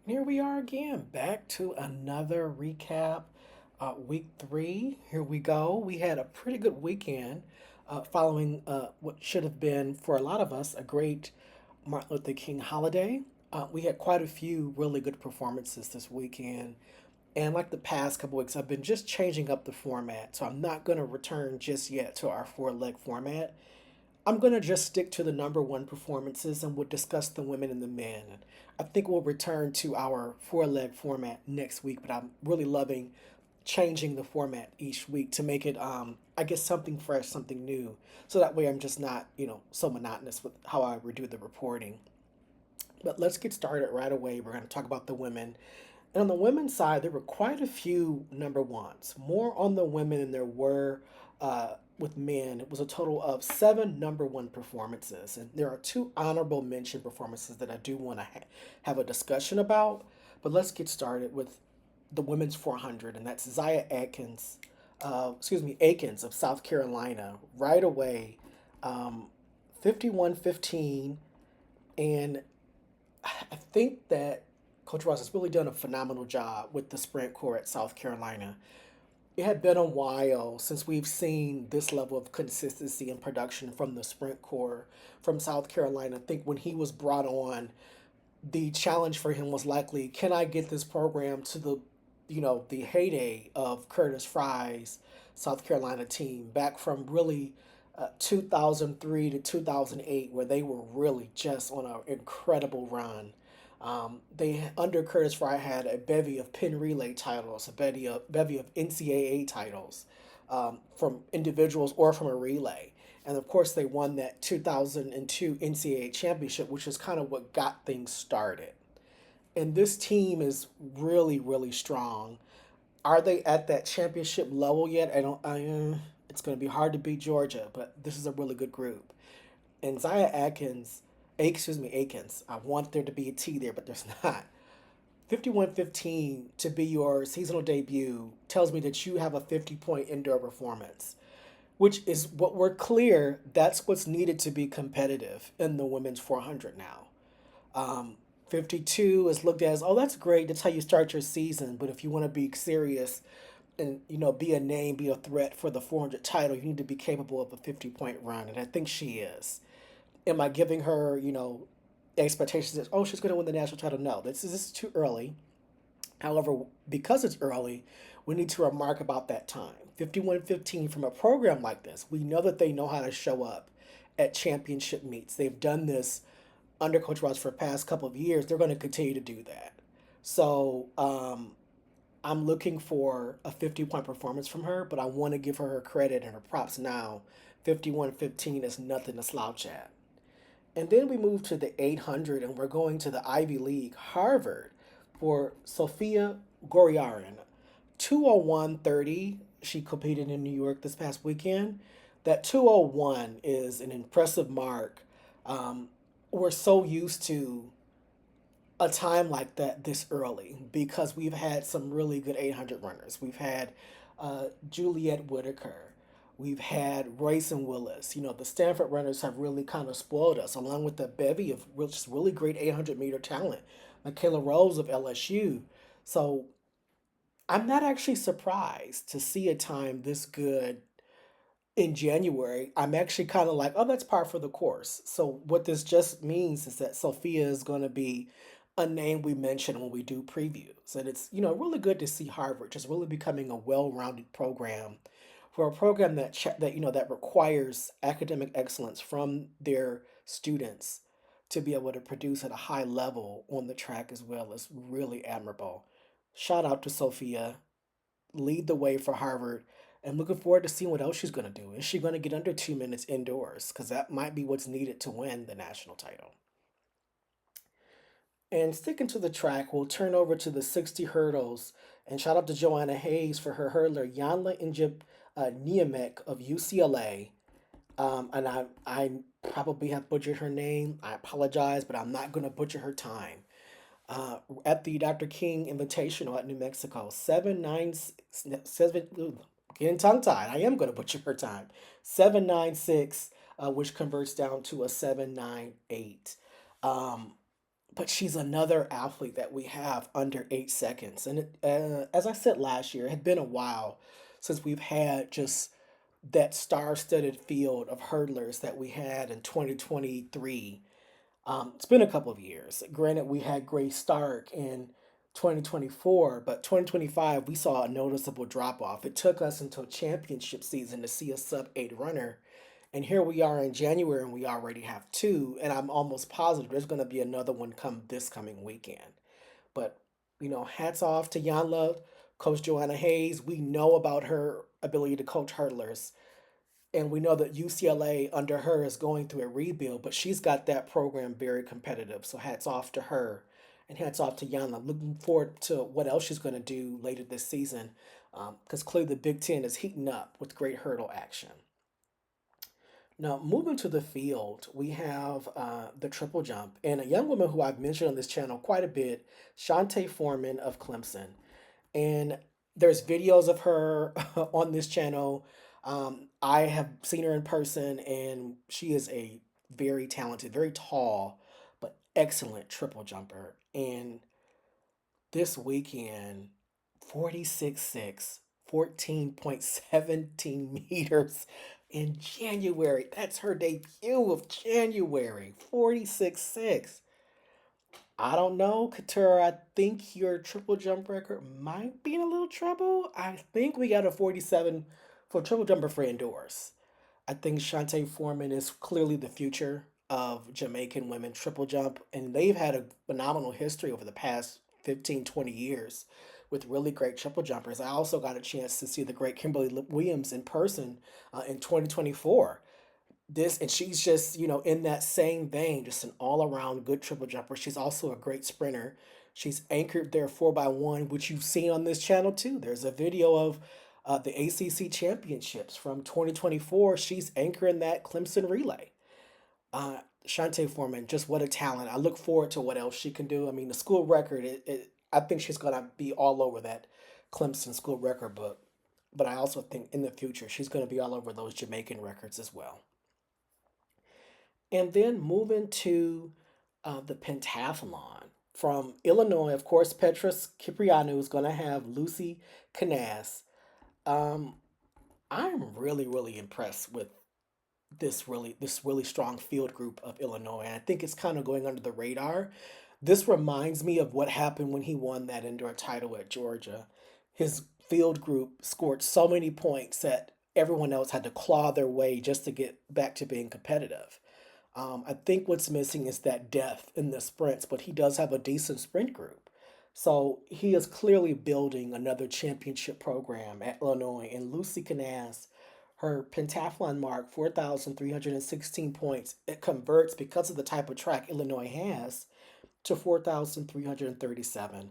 Here we are again, back to another recap. Week three, here we go. We had a pretty good weekend following what should have been, for a lot of us, a great Martin Luther King holiday. We had quite a few really good performances this weekend. And like the past couple weeks, I've been just changing up the format. So I'm not going to return just yet to our four leg format. I'm going to just stick to the number one performances and we'll discuss the women and the men. And I think we'll return to our four leg format next week, but I'm really loving changing the format each week to make it, I guess, something fresh, something new. So that way I'm just not, so monotonous with how I redo the reporting. But let's get started right away. We're going to talk about the women. And on the women's side, there were quite a few number ones, more on the women than there were with men. It was a total of seven number one performances. And there are two honorable mention performances that I do want to have a discussion about. But let's get started with the women's 400, and that's Zaya Akins, Akins of South Carolina, right away, 51-15. And I think that Coach Ross has really done a phenomenal job with the sprint core at South Carolina. It had been a while since we've seen this level of consistency and production from the sprint core from South Carolina. I think when he was brought on, the challenge for him was likely, can I get this program to the heyday of Curtis Fry's South Carolina team back from really 2003 to 2008, where they were really just on an incredible run. They under Curtis Fry had a bevy of pin relay titles, a bevy of NCAA titles from individuals or from a relay. And of course, they won that 2002 NCAA championship, which is kind of what got things started. And this team is really, really strong. Are they at that championship level yet? I don't. It's going to be hard to beat Georgia, but this is a really good group. And Zaya Akins, Akins. I want there to be a T there, but there's not. 51-15 to be your seasonal debut tells me that you have a 50-point indoor performance, which is what we're clear. That's what's needed to be competitive in the women's 400 now. 52 is looked at as, oh, that's great. That's how you start your season. But if you want to be serious and, be a name, be a threat for the 400 title, you need to be capable of a 50-point run. And I think she is. Am I giving her, expectations that, oh, she's going to win the national title? No, this is too early. However, because it's early, we need to remark about that time. 51-15 from a program like this, we know that they know how to show up at championship meets. They've done this under Coach Ross for the past couple of years. They're going to continue to do that. So I'm looking for a 50-point performance from her, but I want to give her credit and her props now. 51-15 is nothing to slouch at. And then we move to the 800, and we're going to the Ivy League, Harvard, for Sophia Gorriaran. 201.30, she competed in New York this past weekend. That 201 is an impressive mark. We're so used to a time like that this early because we've had some really good 800 runners. We've had Juliet Whitaker. We've had Royce and Willis. The Stanford runners have really kind of spoiled us, along with the bevy of just really great 800-meter talent. Michaela Rose of LSU. So I'm not actually surprised to see a time this good in January. I'm actually kind of like, oh, that's par for the course. So what this just means is that Sophia is going to be a name we mention when we do previews, and it's really good to see Harvard just really becoming a well-rounded program for a program that requires academic excellence from their students to be able to produce at a high level on the track as well is really admirable. Shout out to Sophia, lead the way for Harvard, and looking forward to seeing what else she's going to do. Is she going to get under 2 minutes indoors? Because that might be what's needed to win the national title. And sticking to the track, we'll turn over to the 60 hurdles. And shout out to Joanna Hayes for her hurdler, Yanla Ndjip Nyemeck of UCLA. And I probably have butchered her name. I apologize, but I'm not going to butcher her time. At the Dr. King Invitational at New Mexico, 797, getting tongue tied. I am going to butcher her time. 796, which converts down to a 798. Um, but she's another athlete that we have under 8 seconds. And as I said last year, it had been a while since we've had just that star-studded field of hurdlers that we had in 2023. It's been a couple of years. Granted, we had Grace Stark in 2024, but 2025 we saw a noticeable drop off. It took us until championship season to see a sub 8 runner. And here we are in January and we already have two. And I'm almost positive there's going to be another one come this coming weekend. But, hats off to Yanla, Coach Joanna Hayes. We know about her ability to coach hurdlers. And we know that UCLA under her is going through a rebuild, but she's got that program very competitive. So hats off to her and hats off to Yana. Looking forward to what else she's going to do later this season because clearly the Big Ten is heating up with great hurdle action. Now, moving to the field, we have the triple jump and a young woman who I've mentioned on this channel quite a bit, Shantae Foreman of Clemson. And there's videos of her on this channel. I have seen her in person, and she is a very talented, very tall, but excellent triple jumper. And this weekend, 46.6, 14.17 meters in January. That's her debut of January, 46.6. I don't know, Couture. I think your triple jump record might be in a little trouble. I think we got a 47 for triple jumper for indoors. I think Shantae Foreman is clearly the future of Jamaican women triple jump, and they've had a phenomenal history over the past 15, 20 years with really great triple jumpers. I also got a chance to see the great Kimberly Williams in person in 2024. This and she's just in that same vein, just an all-around good triple jumper. She's also a great sprinter. She's anchored their 4x1, which you've seen on this channel too. There's a video of the ACC championships from 2024. She's anchoring that Clemson relay. Shantae Foreman, just what a talent. I look forward to what else she can do. I mean, the school record, I think she's going to be all over that Clemson school record book. But I also think in the future, she's going to be all over those Jamaican records as well. And then moving to the pentathlon from Illinois, of course, Petros Kiprianou is going to have Lucie Kienast. Um, I'm really, really impressed with this really strong field group of Illinois. And I think it's kind of going under the radar. This reminds me of what happened when he won that indoor title at Georgia. His field group scored so many points that everyone else had to claw their way just to get back to being competitive. I think what's missing is that depth in the sprints, but he does have a decent sprint group. So he is clearly building another championship program at Illinois. And Lucie Kienast, her pentathlon mark, 4,316 points, it converts because of the type of track Illinois has to 4,337.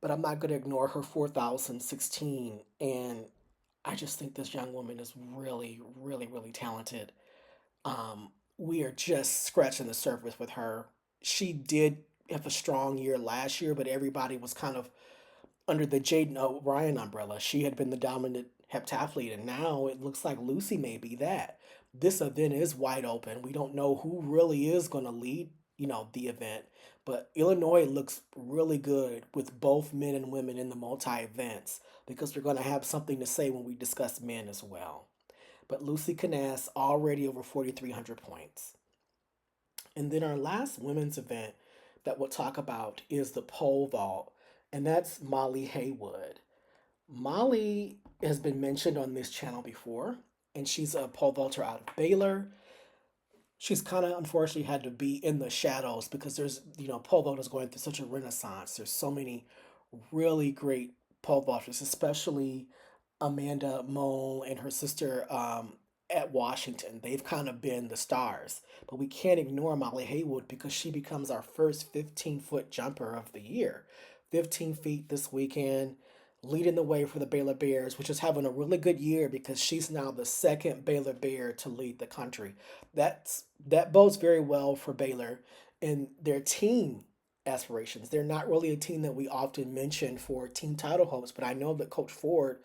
But I'm not going to ignore her 4,016. And I just think this young woman is really, really, really talented. We are just scratching the surface with her. She did have a strong year last year, but everybody was kind of under the Jaden O'Brien umbrella. She had been the dominant heptathlete, and now it looks like Lucie may be that. This event is wide open. We don't know who really is going to lead, the event, but Illinois looks really good with both men and women in the multi events because we're going to have something to say when we discuss men as well. But Lucie Kienast already over 4,300 points. And then our last women's event that we'll talk about is the pole vault, and that's Molly Haywood. Molly has been mentioned on this channel before, and she's a pole vaulter out of Baylor. She's kind of unfortunately had to be in the shadows because there's, pole vaulters going through such a renaissance. There's so many really great pole vaulters, especially Amanda Moe and her sister at Washington. They've kind of been the stars. But we can't ignore Molly Haywood because she becomes our first 15-foot jumper of the year. 15 feet this weekend, leading the way for the Baylor Bears, which is having a really good year because she's now the second Baylor Bear to lead the country. That bodes very well for Baylor and their team aspirations. They're not really a team that we often mention for team title hopes, but I know that Coach Ford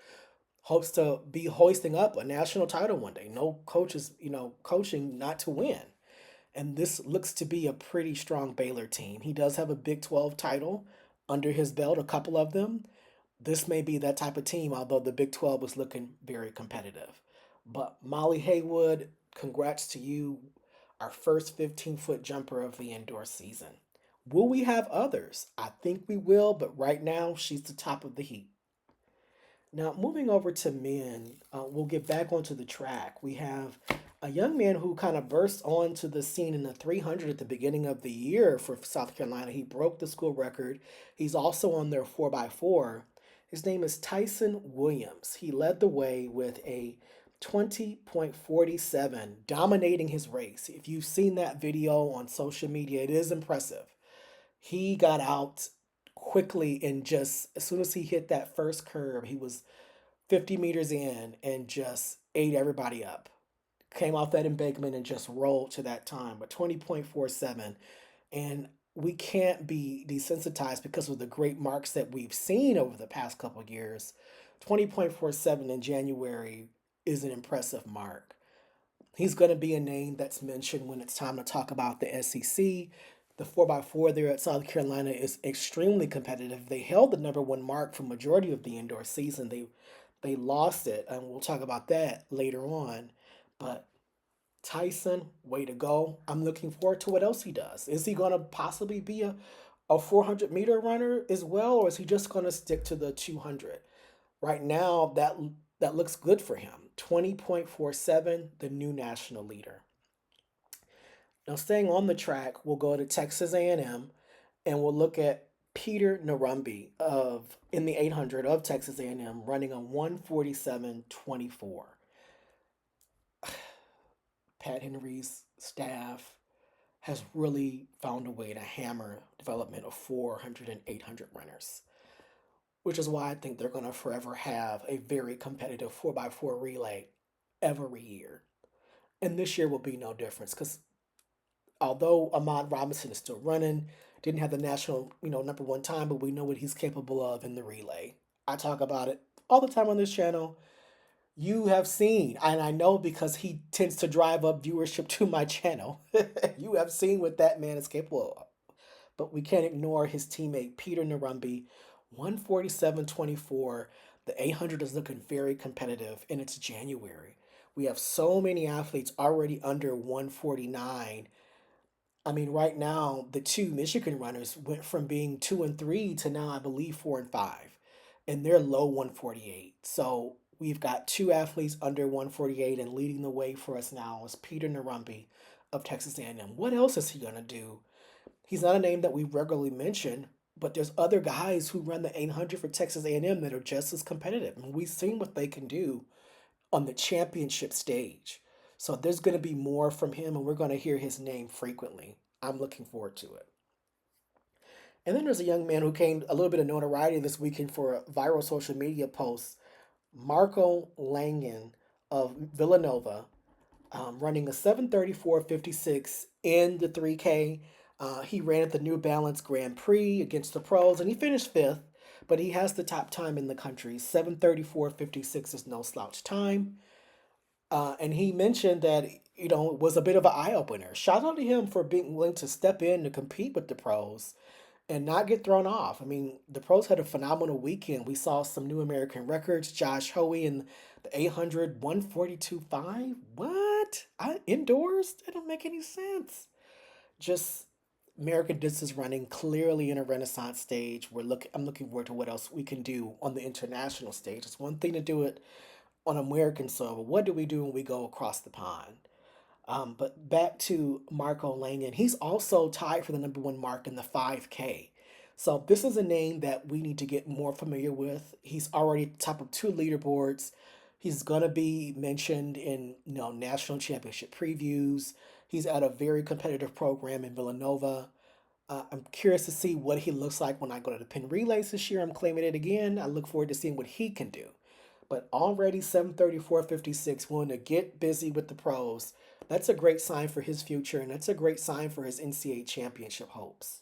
hopes to be hoisting up a national title one day. No coach is, coaching not to win. And this looks to be a pretty strong Baylor team. He does have a Big 12 title under his belt, a couple of them. This may be that type of team, although the Big 12 was looking very competitive. But Molly Haywood, congrats to you, our first 15-foot jumper of the indoor season. Will we have others? I think we will, but right now she's the top of the heap. Now, moving over to men, we'll get back onto the track. We have a young man who kind of burst onto the scene in the 300 at the beginning of the year for South Carolina. He broke the school record. He's also on their 4x4. His name is Tyson Williams. He led the way with a 20.47, dominating his race. If you've seen that video on social media, it is impressive. He got out quickly and just as soon as he hit that first curve, he was 50 meters in and just ate everybody up. Came off that embankment and just rolled to that time, but 20.47. And we can't be desensitized because of the great marks that we've seen over the past couple of years. 20.47 in January is an impressive mark. He's going to be a name that's mentioned when it's time to talk about the SEC. The 4x4 there at South Carolina is extremely competitive. They held the number one mark for majority of the indoor season. They lost it, and we'll talk about that later on. But Tyson, way to go. I'm looking forward to what else he does. Is he going to possibly be a 400-meter runner as well, or is he just going to stick to the 200? Right now, that looks good for him. 20.47, the new national leader. Now, staying on the track, we'll go to Texas A&M, and we'll look at Peter Narumbe of in the 800 of Texas A&M running a 147.24. Pat Henry's staff has really found a way to hammer development of 400 and 800 runners, which is why I think they're going to forever have a very competitive 4x4 relay every year. And this year will be no difference because although Ahmad Robinson is still running, didn't have the national, number one time, but we know what he's capable of in the relay. I talk about it all the time on this channel. You have seen, and I know because he tends to drive up viewership to my channel, you have seen what that man is capable of. But we can't ignore his teammate, Peter Narumbe, 147.24. The 800 is looking very competitive, and it's January. We have so many athletes already under 149. I mean, right now, the two Michigan runners went from being 2 and 3 to now, I believe, 4 and 5, and they're low 148. So we've got two athletes under 148, and leading the way for us now is Peter Narumbe of Texas A&M. What else is he gonna do? He's not a name that we regularly mention, but there's other guys who run the 800 for Texas A&M that are just as competitive, and we've seen what they can do on the championship stage. So there's going to be more from him, and we're going to hear his name frequently. I'm looking forward to it. And then there's a young man who gained a little bit of notoriety this weekend for a viral social media post, Marco Langon of Villanova, running a 7:34.56 in the 3K. He ran at the New Balance Grand Prix against the pros, and he finished fifth, but he has the top time in the country. 7:34.56 is no slouch time. And he mentioned that, it was a bit of an eye opener. Shout out to him for being willing to step in to compete with the pros and not get thrown off. I mean, the pros had a phenomenal weekend. We saw some new American records. Josh Hoey in the 800, 142.5. What? Indoors? That don't make any sense. Just American distance running clearly in a renaissance stage. I'm looking forward to what else we can do on the international stage. It's one thing to do it on American soil, but what do we do when we go across the pond? But back to Marco Langon. He's also tied for the number one mark in the 5K. So this is a name that we need to get more familiar with. He's already at the top of two leaderboards. He's going to be mentioned in national championship previews. He's at a very competitive program in Villanova. I'm curious to see what he looks like when I go to the Penn Relays this year. I'm claiming it again. I look forward to seeing what he can do. But already 7:34.56, willing to get busy with the pros. That's a great sign for his future, and that's a great sign for his NCAA championship hopes.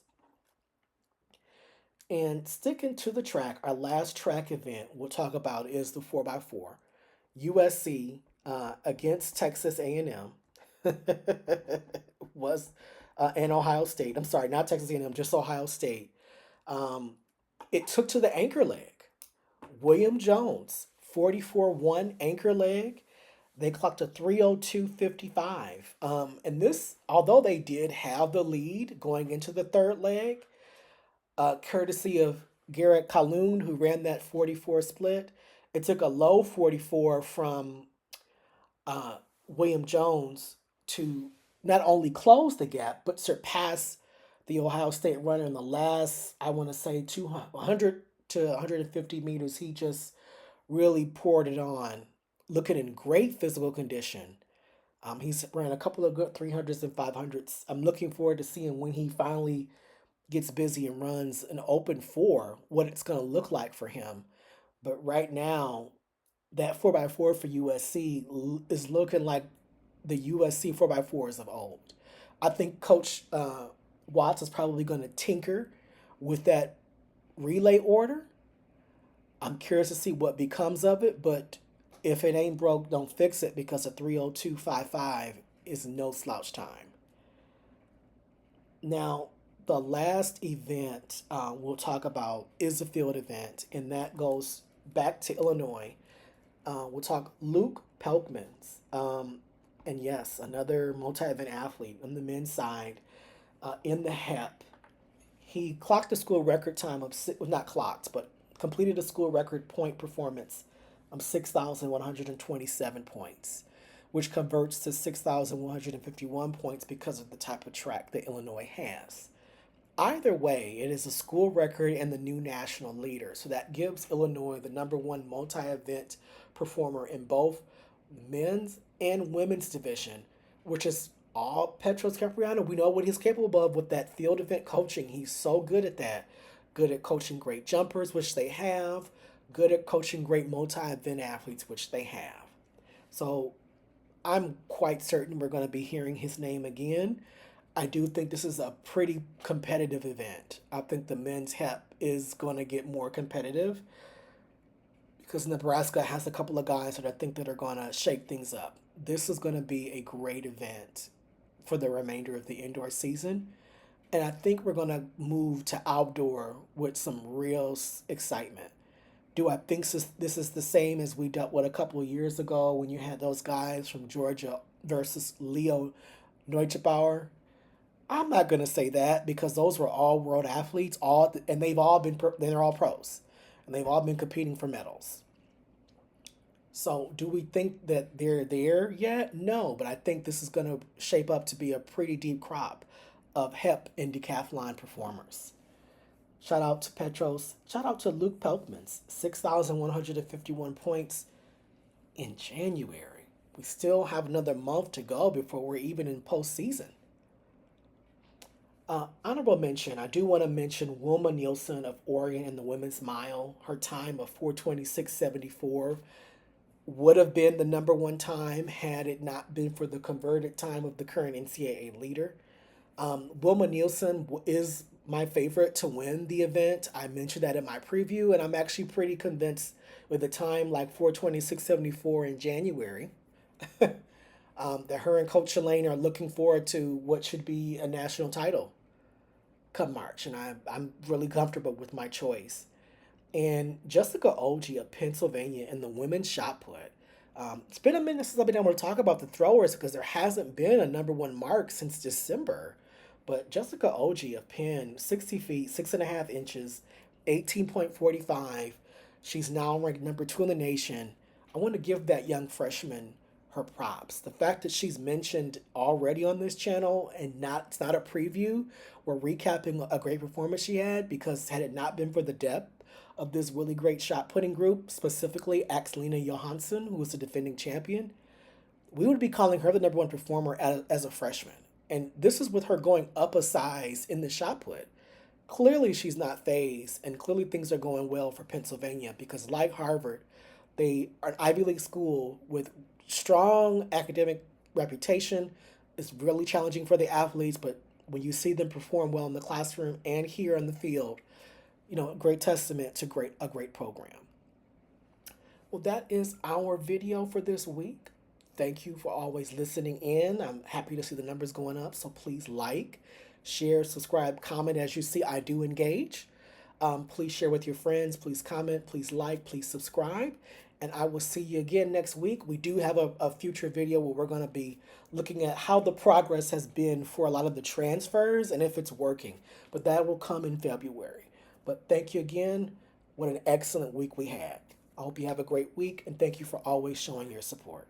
And sticking to the track, our last track event we'll talk about is the 4x4. USC against Texas A&M. Was and Ohio State. I'm sorry, not Texas A&M, just Ohio State. Um, it took to the anchor leg. William Jones, 44-1 anchor leg. They clocked a 302.55. And this, although they did have the lead going into the third leg, courtesy of Garrett Calhoun, who ran that 44 split, it took a low 44 from William Jones to not only close the gap, but surpass the Ohio State runner in the last, I want to say, 200 to 150 meters. He just really poured it on, looking in great physical condition. He's ran a couple of good 300s and 500s. I'm looking forward to seeing when he finally gets busy and runs an open four, what it's going to look like for him. But right now, that 4x4 for USC is looking like the USC 4x4s of old. I think Coach Watts is probably going to tinker with that relay order. I'm curious to see what becomes of it, but if it ain't broke, don't fix it, because a 302.55 is no slouch time. Now, the last event we'll talk about is the field event, and that goes back to Illinois. We'll talk Luke Pelkmans. And yes, another multi event athlete on the men's side in the HEP. He clocked a school record time of, well, not clocked, but completed a school record point performance of 6,127 points, which converts to 6,151 points because of the type of track that Illinois has. Either way, it is a school record and the new national leader. So that gives Illinois the number one multi event performer in both men's and women's division, which is all Petros Capriano. We know what he's capable of with that field event coaching. He's so good at that. Good at coaching great jumpers, which they have. Good at coaching great multi event athletes, which they have. So I'm quite certain we're going to be hearing his name again. I do think this is a pretty competitive event. I think the men's HEP is going to get more competitive because Nebraska has a couple of guys that I think that are going to shake things up. This is going to be a great event for the remainder of the indoor season. And I think we're going to move to outdoor with some real excitement. Do I think this is the same as we dealt with a couple of years ago when you had those guys from Georgia versus Leo Neutschbauer? I'm not gonna say that because those were all world athletes, and they're all pros, and they've all been competing for medals. So do we think that they're there yet? No, but I think this is gonna shape up to be a pretty deep crop of HEP and decathlon performers. Shout out to Petros. Shout out to Luke Pelkmans, 6,151 points in January. We still have another month to go before we're even in postseason. Honorable mention, I do want to mention Wilma Nielsen of Oregon in the women's mile. Her time of 4:26.74 would have been the number one time had it not been for the converted time of the current NCAA leader. Wilma Nielsen is my favorite to win the event. I mentioned that in my preview, and I'm actually pretty convinced with a time like 4:26.74 in January. That her and Coach Shalane are looking forward to what should be a national title come March, and I'm really comfortable with my choice. And Jessica Oji of Pennsylvania in the women's shot put. It's been a minute since I've been able to talk about the throwers because there hasn't been a number one mark since December. But Jessica Oji of Penn, 60 feet, 6.5 inches, 18.45. She's now ranked number two in the nation. I want to give that young freshman her props. The fact that she's mentioned already on this channel and it's not a preview, we're recapping a great performance she had, because had it not been for the depth of this really great shot putting group, specifically Axelina Johansson, who was the defending champion, we would be calling her the number one performer as a freshman. And this is with her going up a size in the shot put. Clearly she's not phased, and clearly things are going well for Pennsylvania because, like Harvard, they are an Ivy League school with strong academic reputation. It's really challenging for the athletes, but when you see them perform well in the classroom and here on the field, great testament to a great program. Well, that is our video for this week. Thank you for always listening in. I'm happy to see the numbers going up. So please like, share, subscribe, comment. As you see, I do engage. Please share with your friends. Please comment. Please like. Please subscribe. And I will see you again next week. We do have a future video where we're going to be looking at how the progress has been for a lot of the transfers and if it's working. But that will come in February. But thank you again. What an excellent week we had. I hope you have a great week, and thank you for always showing your support.